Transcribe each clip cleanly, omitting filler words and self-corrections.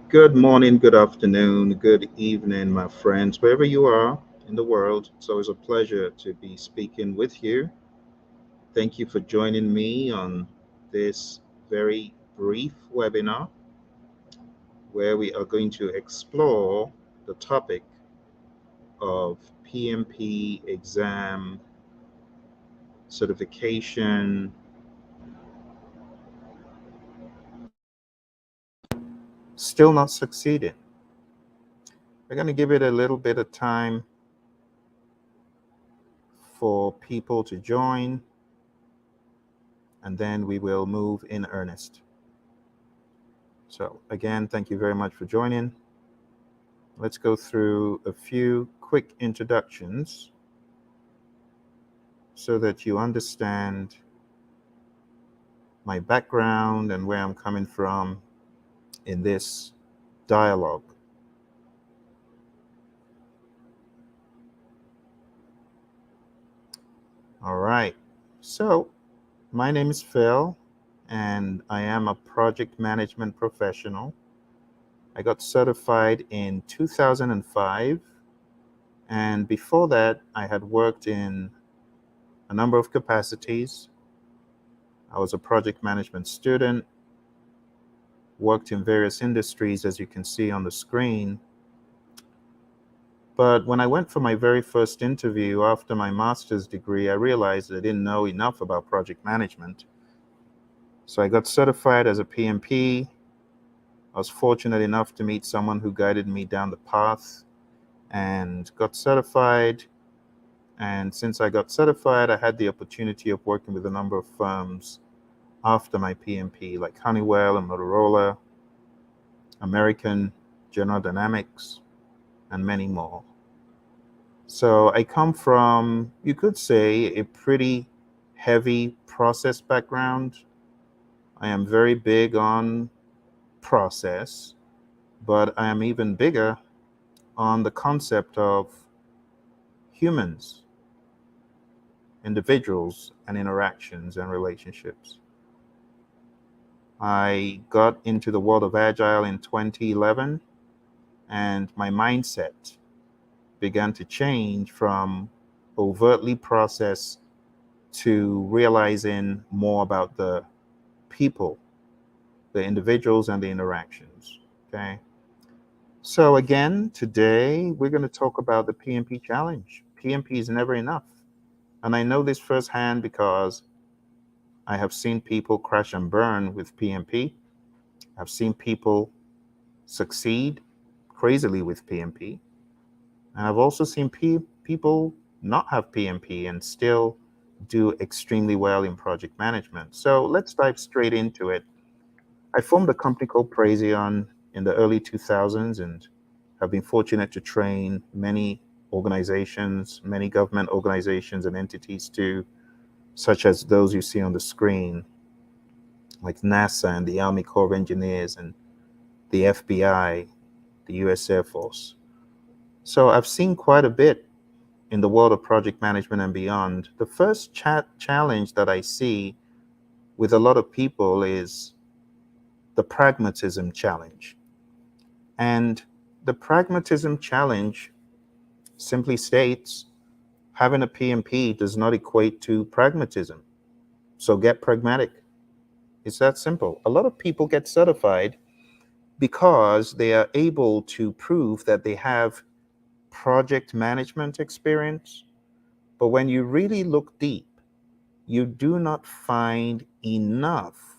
Good morning, good afternoon, good evening, my friends, wherever you are in the world. It's always a pleasure to be speaking with you. Thank you for joining me on this very brief webinar where we are going to explore the topic of PMP exam certification. Still not succeeding. We're going to give it a little bit of time for people to join, and then we will move in earnest. So, again, thank you very much for joining. Let's go through a few quick introductions so that you understand my background and where I'm coming from in this dialogue. All right. So, my name is Phil, and I am a project management professional. I got certified in 2005, and before that, I had worked in a number of capacities. I was a project management student, worked in various industries, as you can see on the screen. But when I went for my very first interview after my master's degree, I realized I didn't know enough about project management. So I got certified as a PMP. I was fortunate enough to meet someone who guided me down the path and got certified. And since I got certified, I had the opportunity of working with a number of firms after my PMP, like Honeywell and Motorola, American, General Dynamics, and many more. So I come from, you could say, a pretty heavy process background. I am very big on process, but I am even bigger on the concept of humans, individuals, and interactions and relationships. I got into the world of Agile in 2011, and my mindset began to change from overtly process to realizing more about the people, the individuals, and the interactions. Okay. So, again, today we're going to talk about the PMP challenge. PMP is never enough. And I know this firsthand because I have seen people crash and burn with PMP. I've seen people succeed crazily with PMP. And I've also seen people not have PMP and still do extremely well in project management. So let's dive straight into it. I formed a company called Praizion in the early 2000s and have been fortunate to train many organizations, many government organizations and entities too, such as those you see on the screen, like NASA and the Army Corps of Engineers and the FBI, the US Air Force. So I've seen quite a bit in the world of project management and beyond. The first challenge that I see with a lot of people is the pragmatism challenge. And the pragmatism challenge simply states having a PMP does not equate to pragmatism. So get pragmatic. It's that simple. A lot of people get certified because they are able to prove that they have project management experience. But when you really look deep, you do not find enough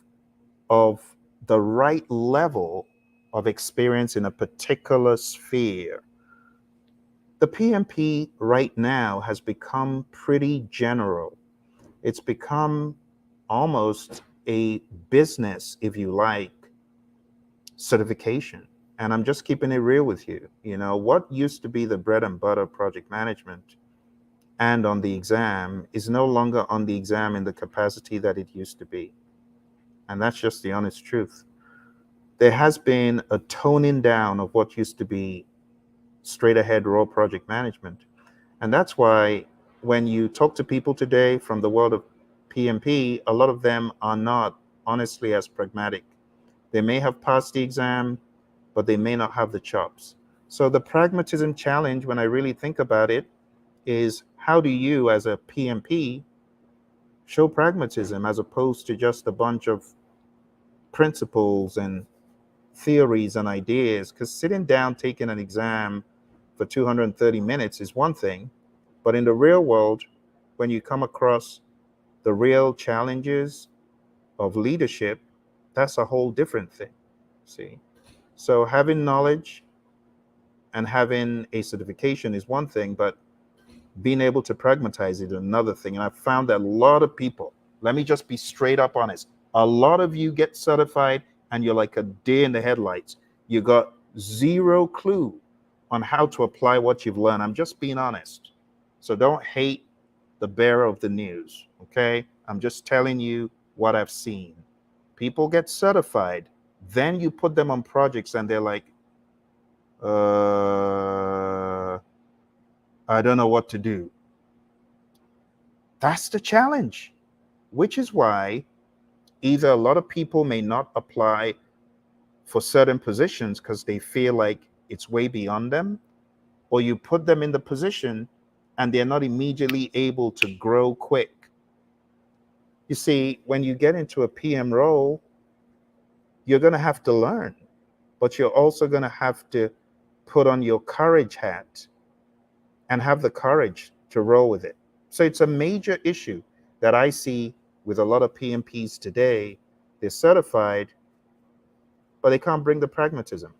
of the right level of experience in a particular sphere. The PMP right now has become pretty general. It's become almost a business, if you like, certification. And I'm just keeping it real with you. You know, what used to be the bread and butter of project management and on the exam is no longer on the exam in the capacity that it used to be. And that's just the honest truth. There has been a toning down of what used to be straight ahead raw project management. And that's why when you talk to people today from the world of PMP, a lot of them are not honestly as pragmatic. They may have passed the exam, but they may not have the chops. So the pragmatism challenge, when I really think about it, is how do you, as a PMP, show pragmatism as opposed to just a bunch of principles and theories and ideas? Because sitting down taking an exam for 230 minutes is one thing, but in the real world, when you come across the real challenges of leadership, that's a whole different thing. See? So having knowledge and having a certification is one thing, but being able to pragmatize it is another thing. And I found that a lot of people, let me just be straight up honest, a lot of you get certified and you're like a deer in the headlights. You got zero clue on how to apply what you've learned. I'm just being honest. So don't hate the bearer of the news, okay? I'm just telling you what I've seen. People get certified, then you put them on projects and they're like, I don't know what to do. That's the challenge, which is why either a lot of people may not apply for certain positions because they feel like it's way beyond them, or you put them in the position and they're not immediately able to grow quick. You see, when you get into a PM role, you're going to have to learn, but you're also going to have to put on your courage hat and have the courage to roll with it. So it's a major issue that I see with a lot of PMPs today. They're certified, but they can't bring the pragmatism.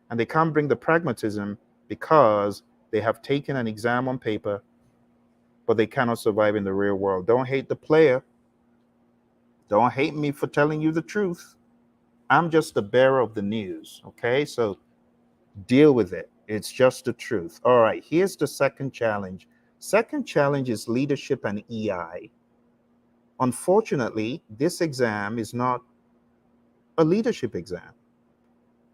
And they can't bring the pragmatism because they have taken an exam on paper, but they cannot survive in the real world. Don't hate the player. Don't hate me for telling you the truth. I'm just the bearer of the news, okay? So deal with it. It's just the truth. All right, here's the second challenge. Second challenge is leadership and EI. Unfortunately, this exam is not a leadership exam.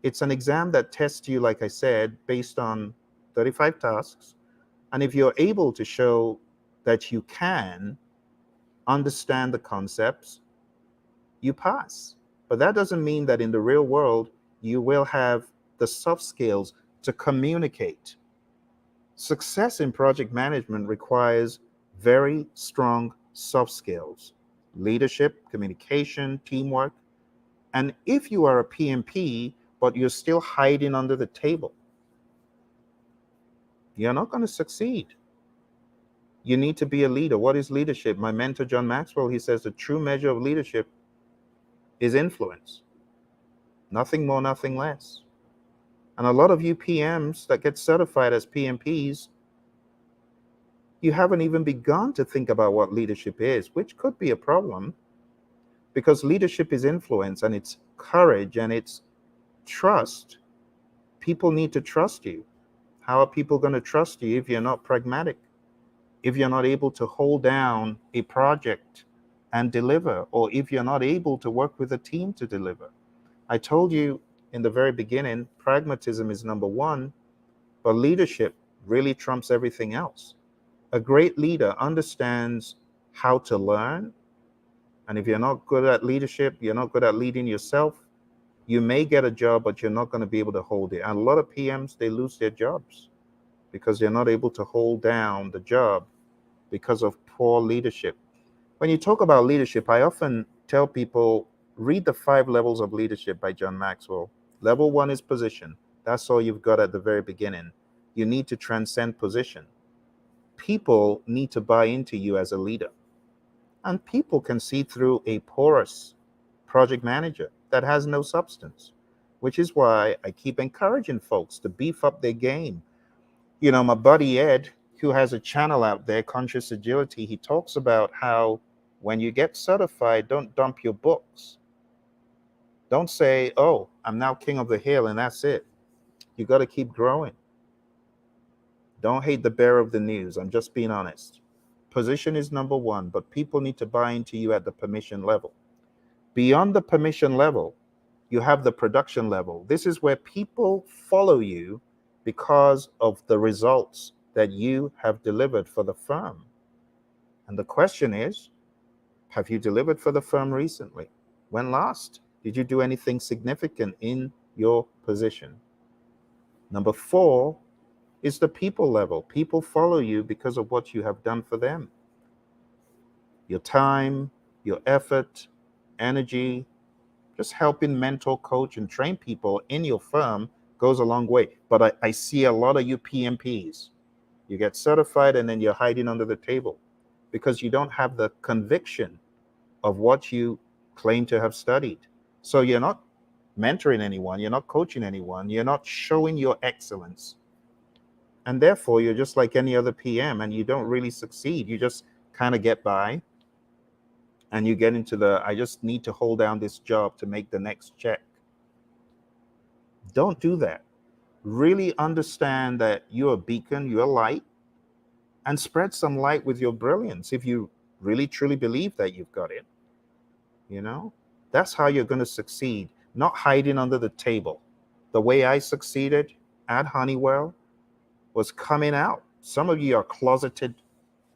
It's an exam that tests you, like I said, based on 35 tasks. And if you're able to show that you can understand the concepts, you pass. But that doesn't mean that in the real world, you will have the soft skills to communicate. Success in project management requires very strong soft skills: leadership, communication, teamwork. And if you are a PMP, but you're still hiding under the table, you're not going to succeed. You need to be a leader. What is leadership? My mentor, John Maxwell, he says the true measure of leadership is influence. Nothing more, nothing less. And a lot of you PMs that get certified as PMPs, you haven't even begun to think about what leadership is, which could be a problem, because leadership is influence and it's courage and it's trust. People need to trust you. How are people going to trust you if you're not pragmatic? If you're not able to hold down a project and deliver, or if you're not able to work with a team to deliver? I told you in the very beginning, pragmatism is number one, but leadership really trumps everything else. A great leader understands how to learn. And if you're not good at leadership, you're not good at leading yourself, you may get a job, but you're not going to be able to hold it. And a lot of PMs, they lose their jobs because they're not able to hold down the job because of poor leadership. When you talk about leadership, I often tell people, read The 5 Levels of Leadership by John Maxwell. Level 1 is position. That's all you've got at the very beginning. You need to transcend position. People need to buy into you as a leader. And people can see through a porous project manager that has no substance, which is why I keep encouraging folks to beef up their game. You know, my buddy Ed, who has a channel out there, Conscious Agility, he talks about how when you get certified, don't dump your books. Don't say, oh, I'm now king of the hill and that's it. You got to keep growing. Don't hate the bearer of the news. I'm just being honest. Position is number one, but people need to buy into you at the permission level. Beyond the permission level, you have the production level. This is where people follow you because of the results that you have delivered for the firm. And the question is, have you delivered for the firm recently? When last? Did you do anything significant in your position. Number 4 is the people level. People follow you because of what you have done for them. Your time, your effort, energy, just helping mentor, coach, and train people in your firm goes a long way. But I see a lot of you PMPs. You get certified and then you're hiding under the table because you don't have the conviction of what you claim to have studied. So you're not mentoring anyone, you're not coaching anyone, you're not showing your excellence. And therefore, you're just like any other PM and you don't really succeed. You just kind of get by and you get into the I just need to hold down this job to make the next check. Don't do that. Really understand that you're a beacon, you're a light, and spread some light with your brilliance if you really truly believe that you've got it. You know, that's how you're going to succeed, not hiding under the table. The way I succeeded at Honeywell was coming out. Some of you are closeted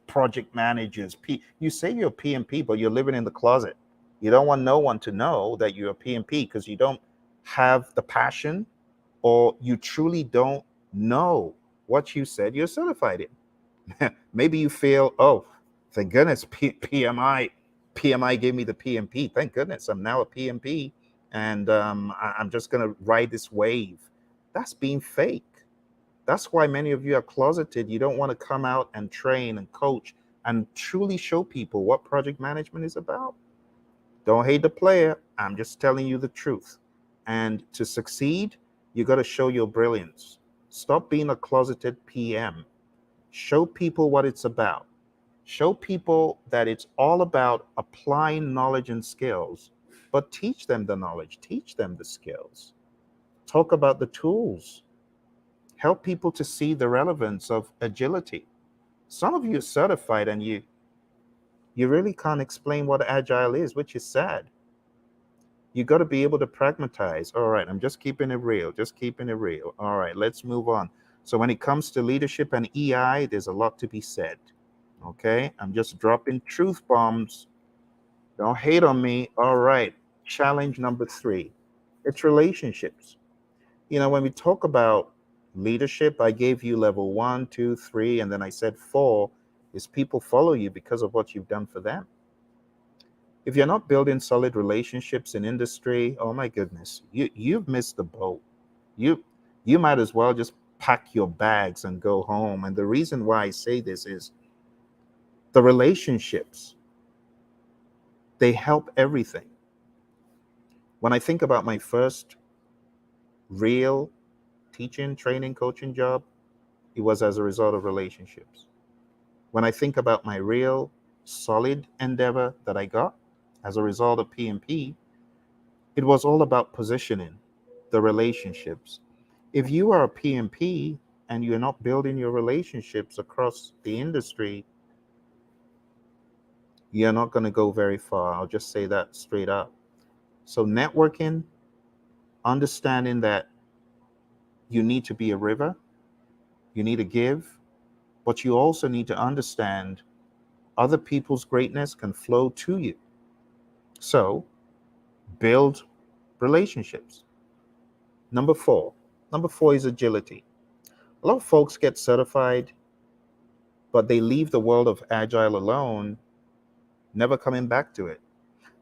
project managers. You say you're a PMP, but you're living in the closet. You don't want no one to know that you're a PMP because you don't have the passion or you truly don't know what you said you're certified in. Maybe you feel, oh, thank goodness PMI gave me the PMP. Thank goodness I'm now a PMP and I'm just going to ride this wave. That's being fake. That's why many of you are closeted. You don't want to come out and train and coach and truly show people what project management is about. Don't hate the player. I'm just telling you the truth. And to succeed, you got to show your brilliance. Stop being a closeted PM. Show people what it's about. Show people that it's all about applying knowledge and skills, but teach them the knowledge, teach them the skills. Talk about the tools. Help people to see the relevance of agility. Some of you are certified and you really can't explain what agile is, which is sad. You got to be able to pragmatize. All right, I'm just keeping it real, just keeping it real. All right, let's move on. So when it comes to leadership and EI, there's a lot to be said. Okay, I'm just dropping truth bombs. Don't hate on me. All right, challenge number 3. It's relationships. You know, when we talk about leadership, I gave you level 1, 2, 3, and then I said 4 is people follow you because of what you've done for them. If you're not building solid relationships in industry, oh my goodness, you've missed the boat. You might as well just pack your bags and go home. And the reason why I say this is the relationships, they help everything. When I think about my first real teaching, training, coaching job, it was as a result of relationships. When I think about my real solid endeavor that I got as a result of PMP, it was all about positioning the relationships. If you are a PMP and you're not building your relationships across the industry, you're not going to go very far. I'll just say that straight up. So networking, understanding that you need to be a river, you need to give, but you also need to understand other people's greatness can flow to you. So build relationships. Number 4. Number 4 is agility. A lot of folks get certified, but they leave the world of agile alone, never coming back to it.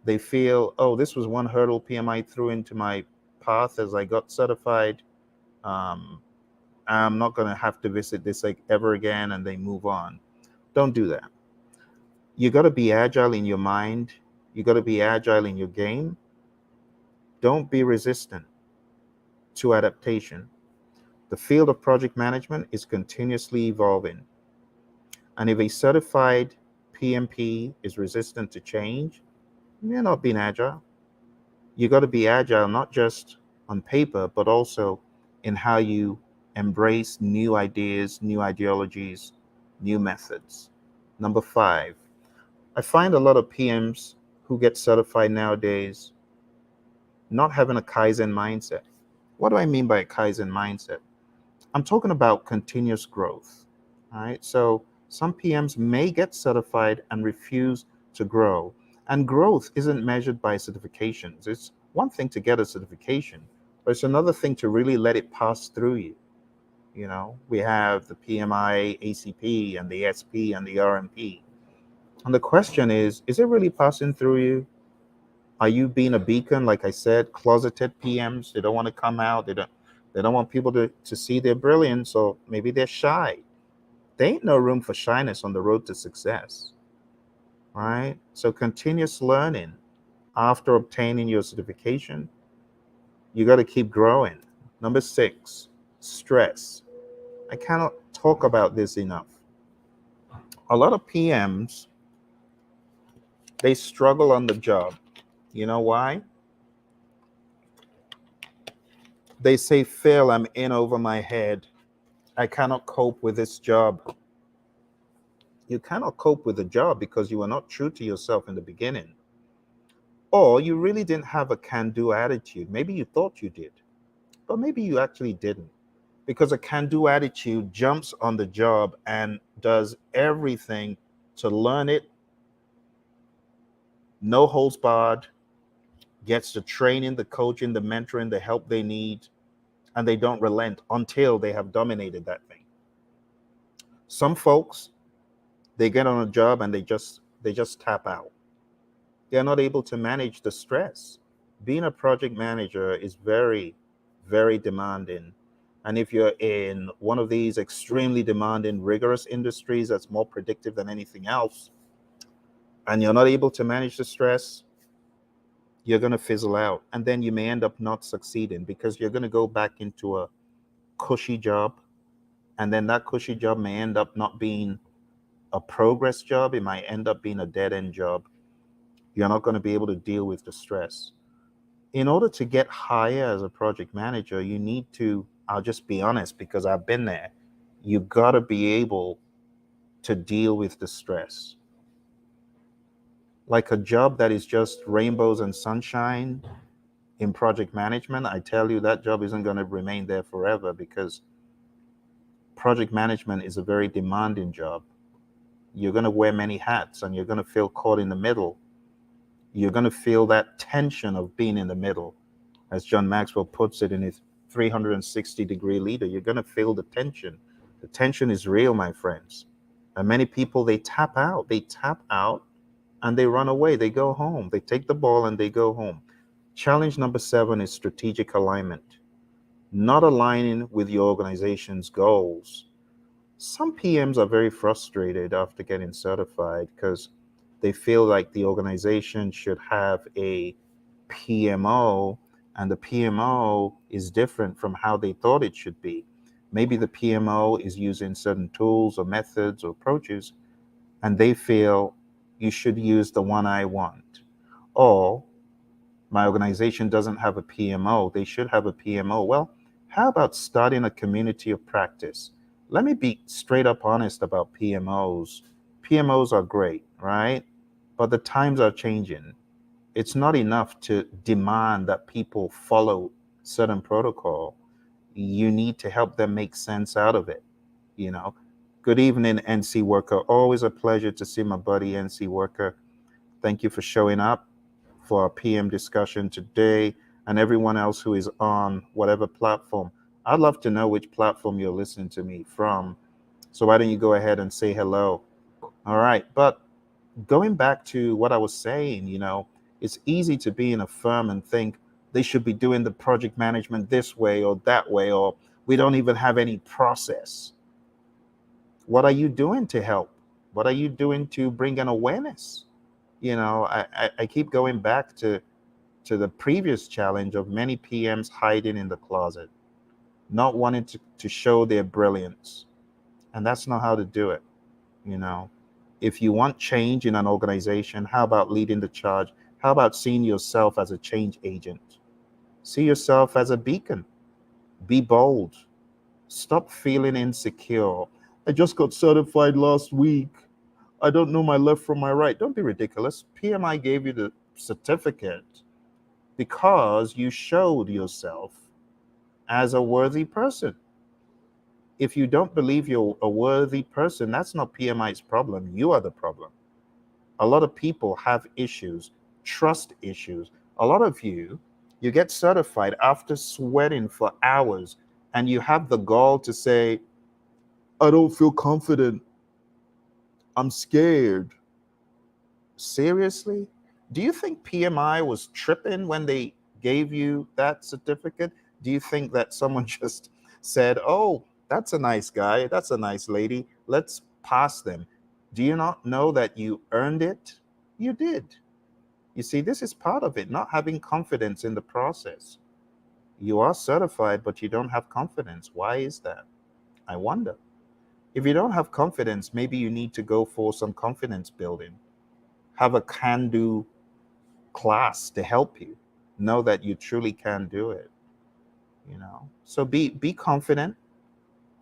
They feel, oh, this was one hurdle PMI threw into my path as I got certified. I'm not going to have to visit this like ever again, and they move on. Don't do that. You got to be agile in your mind. You got to be agile in your game. Don't be resistant to adaptation. The field of project management is continuously evolving. And if a certified PMP is resistant to change, you're not being agile. You got to be agile, not just on paper, but also in how you embrace new ideas, new ideologies, new methods. Number 5, I find a lot of PMs who get certified nowadays not having a Kaizen mindset. What do I mean by a Kaizen mindset? I'm talking about continuous growth. All right. So some PMs may get certified and refuse to grow. And growth isn't measured by certifications. It's one thing to get a certification, But it's another thing to really let it pass through you. We have the PMI, ACP, and the SP, and the RMP. And the question is it really passing through you? Are you being a beacon? Like I said, closeted PMs, they don't want to come out. They don't want people to see their brilliance, or maybe they're shy. There ain't no room for shyness on the road to success, right? So continuous learning after obtaining your certification, you got to keep growing. Number 6, stress. I cannot talk about this enough. A lot of PMs, they struggle on the job. You know why? They say, Phil, I'm in over my head. I cannot cope with this job. You cannot cope with the job because you were not true to yourself in the beginning. Or you really didn't have a can-do attitude. Maybe you thought you did, but maybe you actually didn't. Because a can-do attitude jumps on the job and does everything to learn it, no holds barred, gets the training, the coaching, the mentoring, the help they need, and they don't relent until they have dominated that thing. Some folks, they get on a job and they just tap out. They're not able to manage the stress. Being a project manager is very, very demanding. And if you're in one of these extremely demanding, rigorous industries that's more predictive than anything else, and you're not able to manage the stress, you're going to fizzle out. And then you may end up not succeeding because you're going to go back into a cushy job. And then that cushy job may end up not being a progress job. It might end up being a dead end job. You're not going to be able to deal with the stress. In order to get higher as a project manager, you need to, I'll just be honest because I've been there, you got to be able to deal with the stress. Like a job that is just rainbows and sunshine in project management, I tell you that job isn't going to remain there forever because project management is a very demanding job. You're going to wear many hats and you're going to feel caught in the middle. You're going to feel that tension of being in the middle. As John Maxwell puts it in his 360-degree leader, you're going to feel the tension. The tension is real, my friends. And many people, they tap out. They tap out and they run away. They go home. They take the ball and they go home. Challenge number 7 is strategic alignment. Not aligning with your organization's goals. Some PMs are very frustrated after getting certified because they feel like the organization should have a PMO, and the PMO is different from how they thought it should be. Maybe the PMO is using certain tools or methods or approaches, and they feel you should use the one I want. Or my organization doesn't have a PMO, they should have a PMO. Well, how about starting a community of practice? Let me be straight up honest about PMOs. PMOs are great, right? But the times are changing. It's not enough to demand that people follow certain protocol. You need to help them make sense out of it, you know. Good evening, NC Worker. Always a pleasure to see my buddy NC Worker. Thank you for showing up for our PM discussion today, and everyone else who is on whatever platform. I'd love to know which platform you're listening to me from. So why don't you go ahead and say hello? All right. But going back to what I was saying, it's easy to be in a firm and think they should be doing the project management this way or that way, or we don't even have any process. What are you doing to help? What are you doing to bring an awareness? I keep going back to the previous challenge of many PMs hiding in the closet, not wanting to show their brilliance. And that's not how to do it. If you want change in an organization, how about leading the charge? How about seeing yourself as a change agent? See yourself as a beacon. Be bold. Stop feeling insecure. I just got certified last week. I don't know my left from my right. Don't be ridiculous. PMI gave you the certificate because you showed yourself as a worthy person. If you don't believe you're a worthy person, that's not PMI's problem. You are the problem. A lot of people have issues, trust issues. A lot of you You get certified after sweating for hours, and you have the gall to say, I don't feel confident. I'm scared. Seriously? Do you think PMI was tripping when they gave you that certificate? Do you think that someone just said, oh, that's a nice guy, that's a nice lady, let's pass them? Do you not know that you earned it? You did. You see, this is part of it, not having confidence in the process. You are certified, but you don't have confidence. Why is that? I wonder. If you don't have confidence, maybe you need to go for some confidence building. Have a can do class to help you know that you truly can do it. So be confident.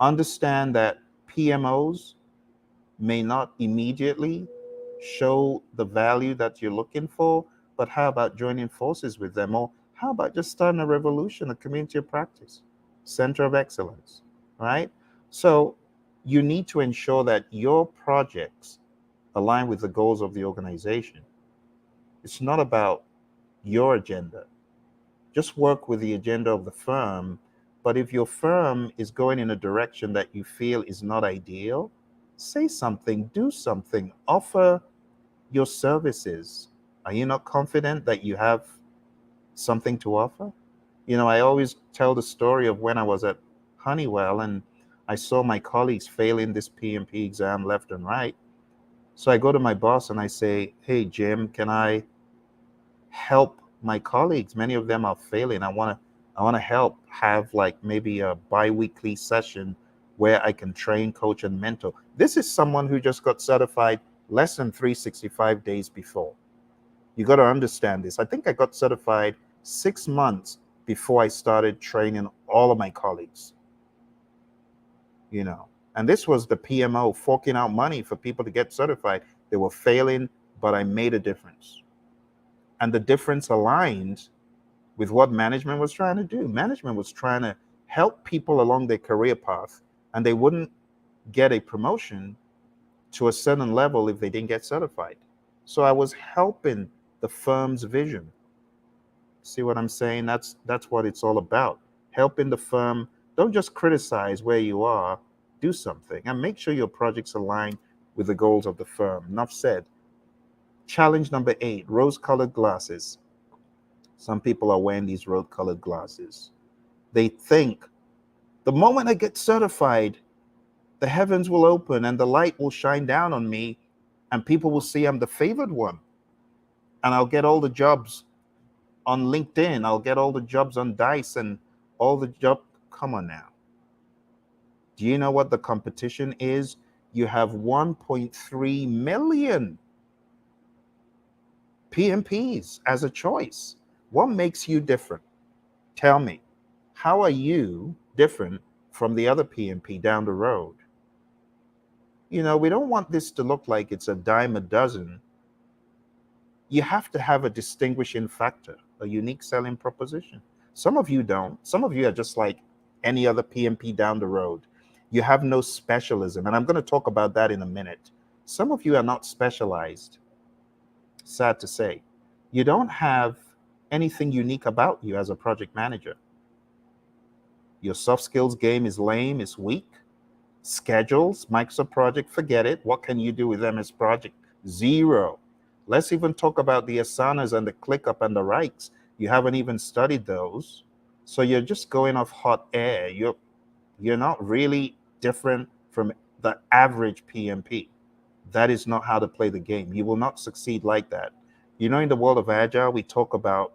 Understand that PMOs may not immediately show the value that you're looking for, but how about joining forces with them? Or how about just starting a revolution, a community of practice, center of excellence, right? So you need to ensure that your projects align with the goals of the organization. It's not about your agenda. Just work with the agenda of the firm. But if your firm is going in a direction that you feel is not ideal, say something, do something, offer your services. Are you not confident that you have something to offer? I always tell the story of when I was at Honeywell and I saw my colleagues failing this PMP exam left and right. So I go to my boss and I say, hey, Jim, can I help my colleagues? Many of them are failing. I want to help have like maybe a bi-weekly session where I can train, coach, and mentor. This is someone who just got certified less than 365 days before. You got to understand this. I think I got certified 6 months before I started training all of my colleagues. And this was the PMO forking out money for people to get certified. They were failing, but I made a difference. And the difference aligned with what management was trying to do. Management was trying to help people along their career path, and they wouldn't get a promotion to a certain level if they didn't get certified. So I was helping the firm's vision. See what I'm saying? That's what it's all about. Helping the firm. Don't just criticize where you are. Do something and make sure your projects align with the goals of the firm. Enough said. Challenge number 8, rose-colored glasses. Some people are wearing these rose-colored glasses. They think the moment I get certified, the heavens will open and the light will shine down on me and people will see I'm the favored one. And I'll get all the jobs on LinkedIn. I'll get all the jobs on Dice and all the job. Come on now. Do you know what the competition is? You have 1.3 million PMPs as a choice. What makes you different? Tell me, how are you different from the other PMP down the road? We don't want this to look like it's a dime a dozen. You have to have a distinguishing factor, a unique selling proposition. Some of you don't. Some of you are just like any other PMP down the road. You have no specialism, and I'm going to talk about that in a minute. Some of you are not specialized. Sad to say. You don't have anything unique about you as a project manager. Your soft skills game is lame, it's weak. Schedules, Microsoft Project, forget it. What can you do with MS Project? Zero. Let's even talk about the Asanas and the ClickUp and the Rights. You haven't even studied those. So you're just going off hot air. You're not really different from the average PMP. That is not how to play the game. You will not succeed like that. In the world of Agile, we talk about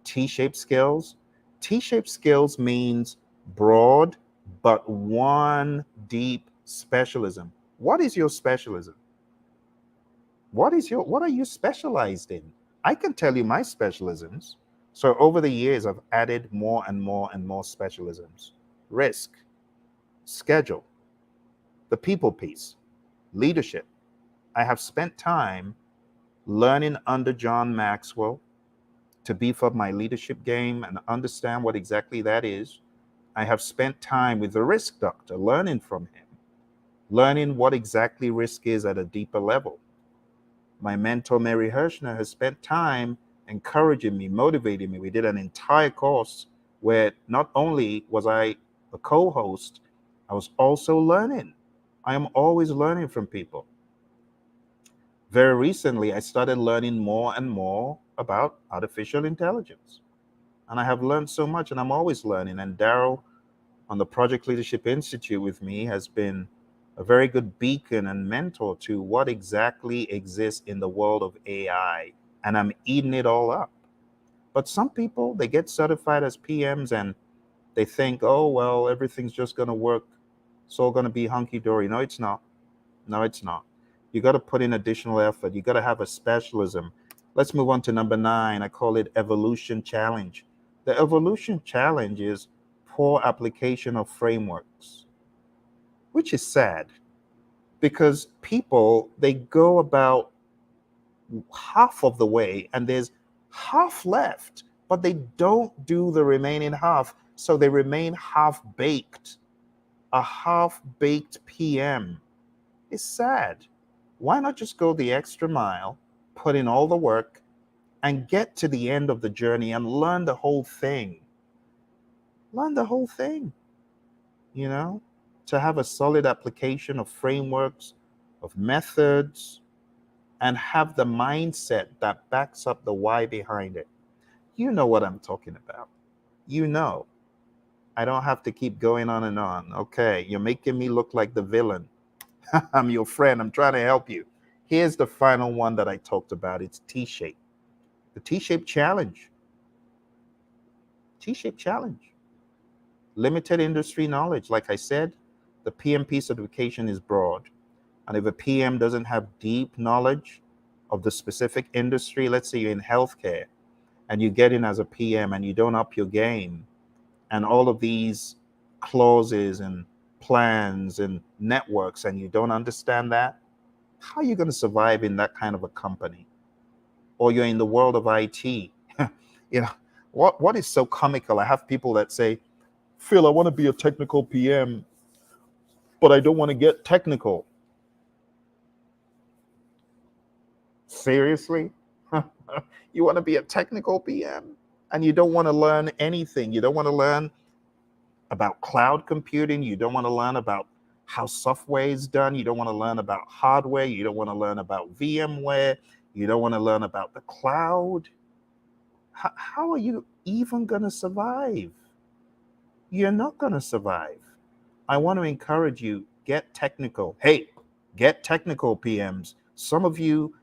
T-shaped skills. T-shaped skills means broad, but one deep specialism. What is your specialism? What are you specialized in? I can tell you my specialisms. So over the years, I've added more and more and more specialisms. Risk, schedule, the people piece, leadership. I have spent time learning under John Maxwell to beef up my leadership game and understand what exactly that is. I have spent time with the risk doctor, learning from him, learning what exactly risk is at a deeper level. My mentor, Mary Hirschner, has spent time encouraging me, motivating me. We did an entire course where not only was I a co-host, I was also learning. I am always learning from people. Very recently, I started learning more and more about artificial intelligence. And I have learned so much, and I'm always learning. And Daryl on the Project Leadership Institute with me has been a very good beacon and mentor to what exactly exists in the world of AI. And I'm eating it all up. But some people, they get certified as PMs and they think, oh, well, everything's just going to work. It's all going to be hunky dory. No, it's not. No, it's not. You got to put in additional effort. You got to have a specialism. Let's move on to number 9. I call it evolution challenge. The evolution challenge is poor application of frameworks, which is sad because people, they go about half of the way and there's half left, but they don't do the remaining half. So they remain half baked. A half baked PM is sad. Why not just go the extra mile, put in all the work, and get to the end of the journey and learn the whole thing? Learn the whole thing, you know, to have a solid application of frameworks, of methods, and have the mindset that backs up the why behind it. You know what I'm talking about. You know. I don't have to keep going on and on. Okay, you're making me look like the villain. I'm your friend. I'm trying to help you. Here's the final one that I talked about. It's T-shape. The T-shape challenge. T-shape challenge. Limited industry knowledge. Like I said, the PMP certification is broad. And if a PM doesn't have deep knowledge of the specific industry, let's say you're in healthcare and you get in as a PM and you don't up your game, and all of these clauses and plans and networks, and you don't understand that, how are you going to survive in that kind of a company? Or you're in the world of IT. You know, what is so comical? I have people that say, Phil, I want to be a technical PM, but I don't want to get technical. Seriously? You want to be a technical PM and you don't want to learn anything. You don't want to learn about cloud computing. You don't want to learn about how software is done. You don't want to learn about hardware. You don't want to learn about VMware. You don't want to learn about the cloud. How are you even going to survive? You're not going to survive. I want to encourage you, get technical. Hey, get technical, PMs. Some of you,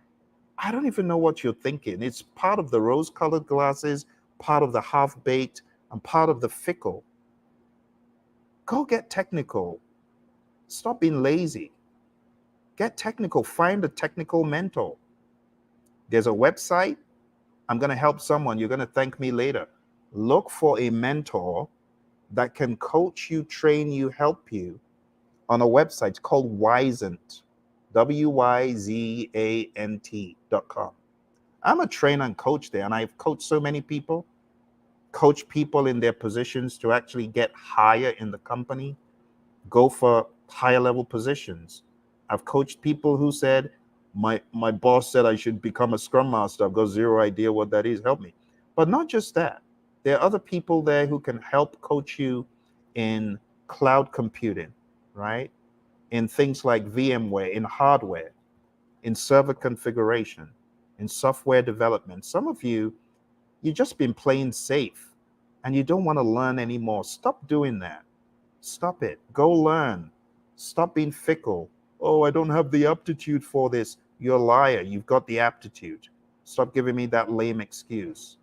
I don't even know what you're thinking. It's part of the rose-colored glasses, part of the half-baked, and part of the fickle. Go get technical. Stop being lazy. Get technical. Find a technical mentor. There's a website. I'm going to help someone. You're going to thank me later. Look for a mentor that can coach you, train you, help you on a website called Wyzant, WYZANT.com. I'm a trainer and coach there, and I've coached so many people, coach people in their positions to actually get higher in the company, go for higher level positions. I've coached people who said, my boss said I should become a scrum master. I've got zero idea what that is. Help me. But not just that. There are other people there who can help coach you in cloud computing, right? In things like VMware, in hardware, in server configuration, in software development. Some of you, you've just been playing safe and you don't want to learn anymore. Stop doing that. Stop it. Go learn. Stop being fickle. Oh, I don't have the aptitude for this. You're a liar. You've got the aptitude. Stop giving me that lame excuse.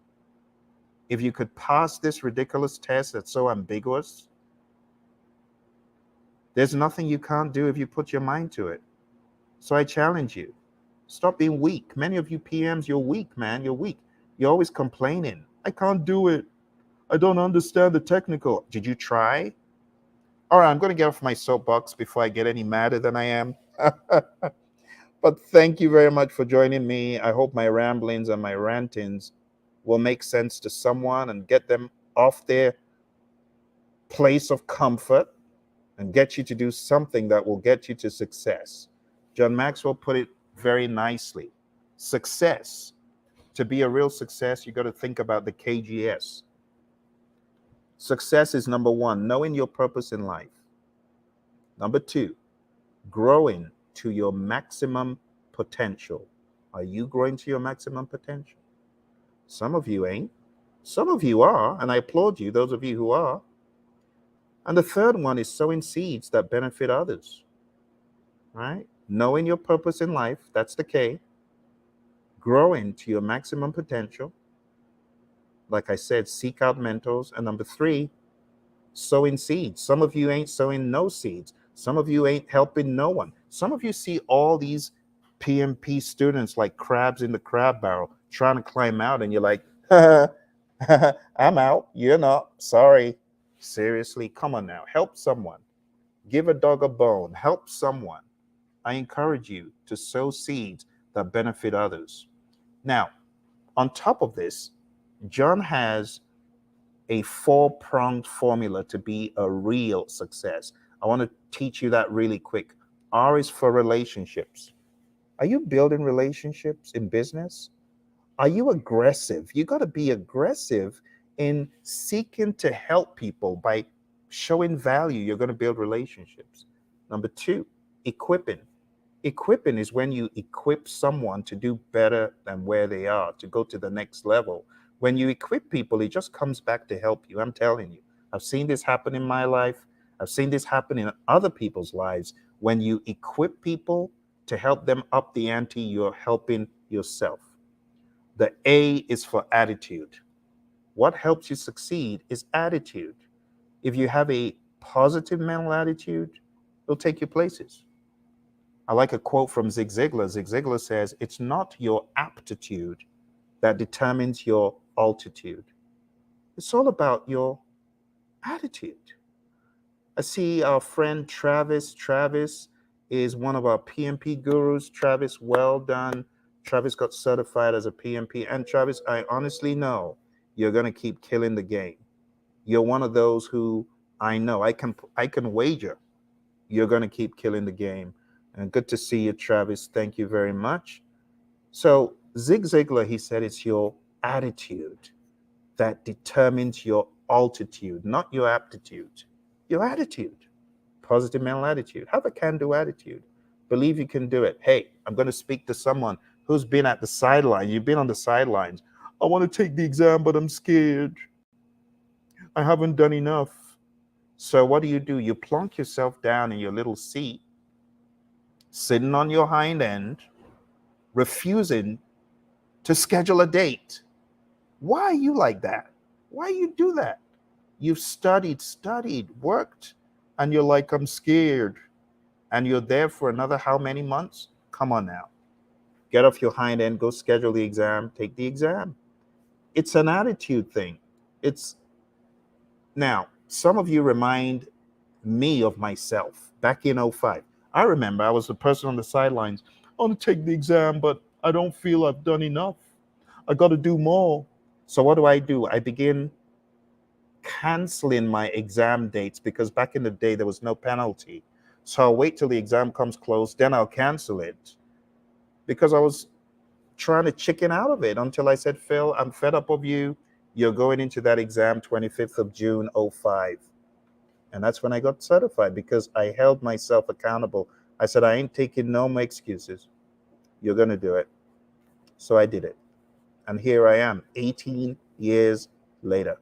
If you could pass this ridiculous test that's so ambiguous, there's nothing you can't do if you put your mind to it. So I challenge you. Stop being weak. Many of you PMs, you're weak, man. You're weak. You're always complaining. I can't do it. I don't understand the technical. Did you try? All right, I'm going to get off my soapbox before I get any madder than I am. But thank you very much for joining me. I hope my ramblings and my rantings will make sense to someone and get them off their place of comfort and get you to do something that will get you to success. John Maxwell put it very nicely. Success To be a real success, you got to think about the KGS. Success is number one, knowing your purpose in life. Number two, growing to your maximum potential. Are you growing to your maximum potential? Some of you ain't. Some of you are, and I applaud you, those of you who are. And the third one is sowing seeds that benefit others, right? Knowing your purpose in life, that's the K. Growing to your maximum potential. Like I said, seek out mentors. And number three, sowing seeds. Some of you ain't sowing no seeds. Some of you ain't helping no one. Some of you see all these PMP students like crabs in the crab barrel trying to climb out, and you're like, I'm out. You're not. Sorry. Seriously, come on now. Help someone. Give a dog a bone. Help someone. I encourage you to sow seeds that benefit others. Now, on top of this, John has a four-pronged formula to be a real success. I want to teach you that really quick. R is for relationships. Are you building relationships in business? Are you aggressive? You got to be aggressive in seeking to help people by showing value. You're going to build relationships. Number two, equipping. Equipping is when you equip someone to do better than where they are, to go to the next level. When you equip people, it just comes back to help you. I'm telling you, I've seen this happen in my life. I've seen this happen in other people's lives. When you equip people to help them up the ante, you're helping yourself. The A is for attitude. What helps you succeed is attitude. If you have a positive mental attitude, it'll take you places. I like a quote from Zig Ziglar. Zig Ziglar says, it's not your aptitude that determines your altitude. It's all about your attitude. I see our friend Travis. Travis is one of our PMP gurus. Travis, well done. Travis got certified as a PMP. And Travis, I honestly know you're going to keep killing the game. You're one of those who I know, I can wager you're going to keep killing the game. And good to see you, Travis. Thank you very much. So Zig Ziglar, he said, it's your attitude that determines your altitude, not your aptitude. Your attitude, positive mental attitude. Have a can-do attitude. Believe you can do it. Hey, I'm going to speak to someone who's been at the sideline. You've been on the sidelines. I want to take the exam, but I'm scared. I haven't done enough. So what do? You plonk yourself down in your little seat, sitting on your hind end, refusing to schedule a date. Why are you like that? Why you do that? You've studied, worked, and you're like, I'm scared. And you're there for another how many months? Come on now. Get off your hind end, go schedule the exam, take the exam. It's an attitude thing. It's now, some of you remind me of myself back in '05. I remember I was the person on the sidelines. I want to take the exam, but I don't feel I've done enough. I got to do more. So what do? I begin canceling my exam dates because back in the day, there was no penalty. So I'll wait till the exam comes close, then I'll cancel it because I was trying to chicken out of it until I said, Phil, I'm fed up of you. You're going into that exam 25th of June, '05. And that's when I got certified because I held myself accountable. I said, I ain't taking no more excuses. You're going to do it. So I did it. And here I am, 18 years later.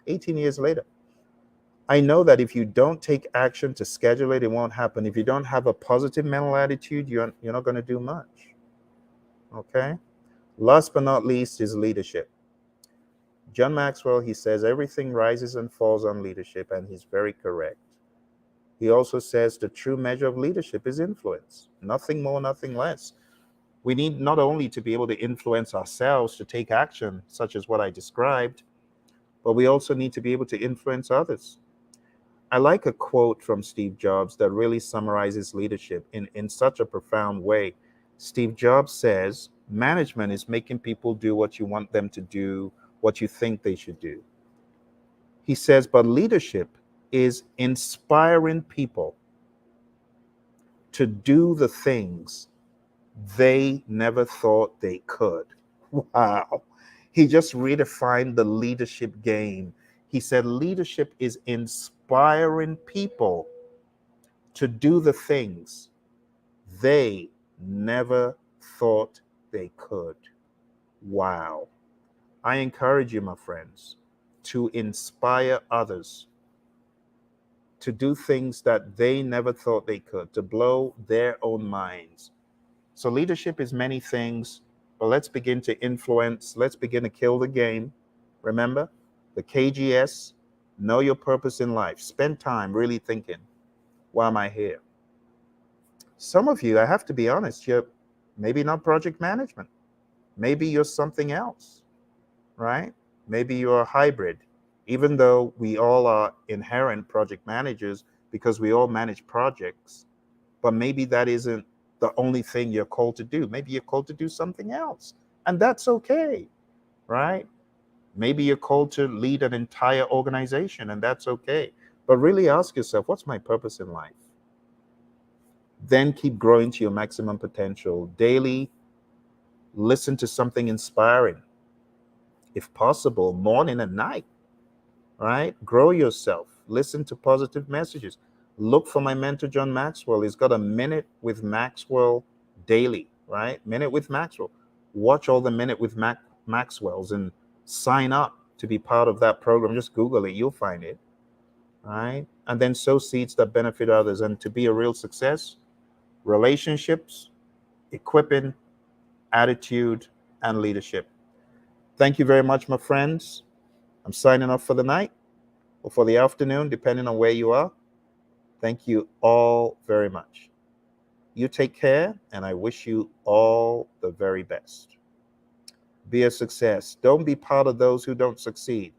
18 years later. I know that if you don't take action to schedule it, it won't happen. If you don't have a positive mental attitude, you're not going to do much. Okay? Last but not least is leadership. John Maxwell, he says, everything rises and falls on leadership, and he's very correct. He also says the true measure of leadership is influence. Nothing more, nothing less. We need not only to be able to influence ourselves to take action, such as what I described, but we also need to be able to influence others. I like a quote from Steve Jobs that really summarizes leadership in such a profound way. Steve Jobs says, management is making people do what you want them to do, what you think they should do. He says, but leadership is inspiring people to do the things they never thought they could. Wow. He just redefined the leadership game. He said leadership is inspiring people to do the things they never thought they could. Wow. I encourage you, my friends, to inspire others to do things that they never thought they could, to blow their own minds. So, leadership is many things, but let's begin to influence, let's begin to kill the game. Remember the KGS, know your purpose in life. Spend time really thinking, why am I here? Some of you, I have to be honest, you're maybe not project management. Maybe you're something else, right? Maybe you're a hybrid, even though we all are inherent project managers because we all manage projects. But maybe that isn't the only thing you're called to do. Maybe you're called to do something else, and that's okay, right? Maybe you're called to lead an entire organization, and that's okay. But really ask yourself, what's my purpose in life? Then keep growing to your maximum potential. Daily, listen to something inspiring. If possible, morning and night, right? Grow yourself. Listen to positive messages. Look for my mentor, John Maxwell. He's got a minute with Maxwell daily, right? Minute with Maxwell. Watch all the minute with Maxwell's and sign up to be part of that program. Just Google it, you'll find it, right? And then sow seeds that benefit others. And to be a real success, relationships, equipping, attitude, and leadership. Thank you very much, my friends. I'm signing off for the night or for the afternoon, depending on where you are. Thank you all very much. You take care, and I wish you all the very best. Be a success. Don't be part of those who don't succeed.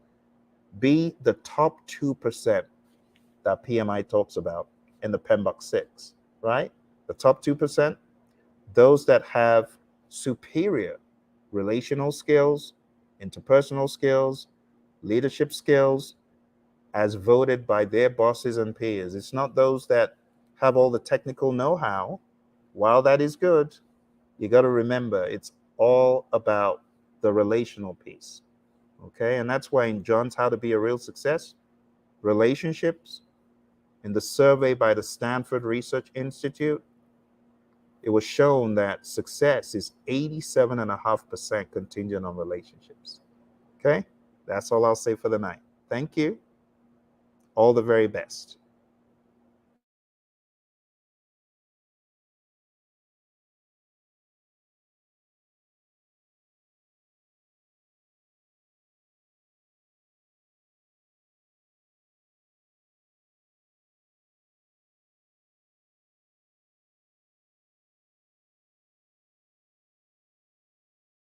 Be the top 2% that PMI talks about in the PMBOK 6, right? The top 2%, those that have superior relational skills, interpersonal skills, leadership skills, as voted by their bosses and peers. It's not those that have all the technical know-how. While that is good, you got to remember it's all about the relational piece. Okay? And that's why in John's How to Be a Real Success, relationships, in the survey by the Stanford Research Institute, it was shown that success is 87.5% contingent on relationships. Okay? That's all I'll say for the night. Thank you. All the very best.